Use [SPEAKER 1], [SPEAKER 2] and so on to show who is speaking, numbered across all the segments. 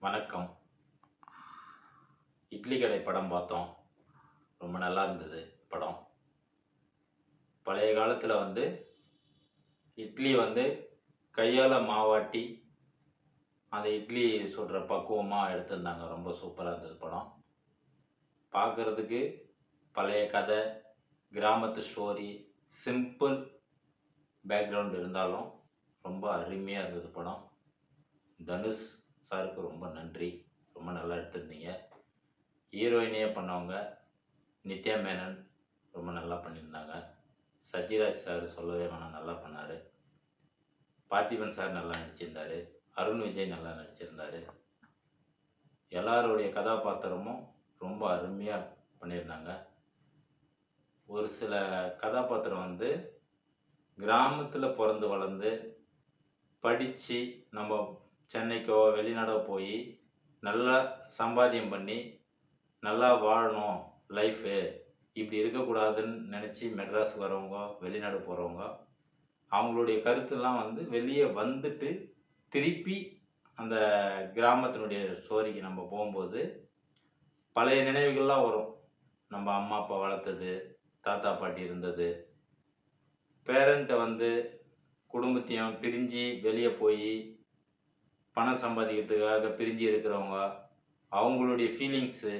[SPEAKER 1] வணக்கம். இட்லி கடை படம் பார்த்தோம். ரொம்ப நல்லா இருந்தது படம். பழைய காலத்தில் இட்லி கையால் மாவாட்டி அந்த இட்லி சுடுற பக்குவமாக எடுத்திருந்தாங்க. ரொம்ப சூப்பராக இருந்தது படம். பார்க்குறதுக்கு பழைய கதை, கிராமத்து ஸ்டோரி, சிம்பிள் பேக்ரவுண்ட் இருந்தாலும் ரொம்ப அருமையாக இருந்தது படம். தனுஷ் சாருக்கு ரொம்ப நன்றி. ரொம்ப நல்லா எடுத்திருந்தீங்க. ஹீரோயினே பண்ணவங்க நித்யா மேனன் ரொம்ப நல்லா பண்ணியிருந்தாங்க. சத்யராஜ் சார் சொல்லவே வேணாம், நல்லா பண்ணார். பார்த்திபன் சார் நல்லா நடிச்சிருந்தார். அருண் விஜய் நல்லா நடிச்சிருந்தார். எல்லாருடைய கதாபாத்திரமும் ரொம்ப அருமையாக பண்ணியிருந்தாங்க. ஒரு சில கதாபாத்திரம் கிராமத்தில் பிறந்து வளர்ந்து படித்து நம்ம சென்னைக்கோ வெளிநாடோ போய் நல்லா சம்பாத்தியம் பண்ணி நல்லா வாழணும் லைஃபு, இப்படி இருக்கக்கூடாதுன்னு நினச்சி மெட்ராஸுக்கு வரவங்க, வெளிநாடு போகிறவங்க, அவங்களுடைய கருத்துலாம் வெளியே வந்துட்டு திருப்பி அந்த கிராமத்தினுடைய ஸ்டோரிக்கு நம்ம போகும்போது பழைய நினைவுகள்லாம் வரும். நம்ம அம்மா அப்பா வளர்த்தது, தாத்தா பாட்டி இருந்தது, பேரண்ட்டை குடும்பத்தையும் பிரிஞ்சு வெளியே போய் பணம் சம்பாதிக்கிறதுக்காக பிரிஞ்சு இருக்கிறவங்க, அவங்களுடைய ஃபீலிங்ஸு,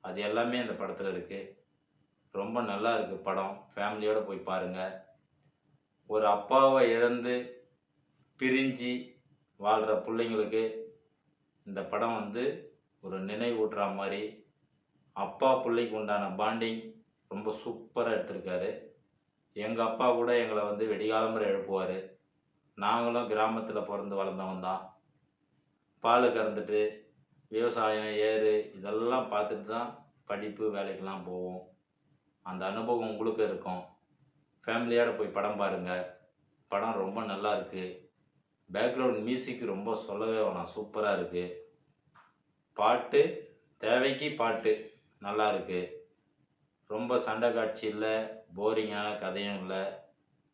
[SPEAKER 1] அது எல்லாமே அந்த படத்தில் இருக்குது. ரொம்ப நல்லா இருக்குது படம். ஃபேமிலியோடு போய் பாருங்கள். ஒரு அப்பாவை இழந்து பிரிஞ்சு வாழ்கிற பிள்ளைங்களுக்கு இந்த படம் ஒரு நினைவூட்டுற மாதிரி, அப்பா பிள்ளைக்கு உண்டான பாண்டிங் ரொம்ப சூப்பராக எடுத்திருக்காரு. எங்கள் அப்பா கூட எங்களை வெடிகாலம்பரை எழுப்புவார். நாங்களும் கிராமத்தில் பிறந்து வளர்ந்தவன் தான். பால் கறந்துட்டு விவசாயம், ஏறு இதெல்லாம் பார்த்துட்டு தான் படிப்பு வேலைக்கெல்லாம் போவோம். அந்த அனுபவம் உங்களுக்கு இருக்கும். ஃபேமிலியோடு போய் படம் பாருங்கள். படம் ரொம்ப நல்லா இருக்குது. பேக்ரவுண்ட் மியூசிக் ரொம்ப சொல்லவே வேணாம், சூப்பராக இருக்குது. பாட்டு தேவைக்கு பாட்டு நல்லா இருக்குது. ரொம்ப சண்டை காட்சி இல்லை, போரிங்கான கதையும் இல்லை,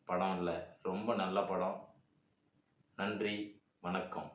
[SPEAKER 1] படம் இல்லை. ரொம்ப நல்ல படம். நன்றி, வணக்கம்.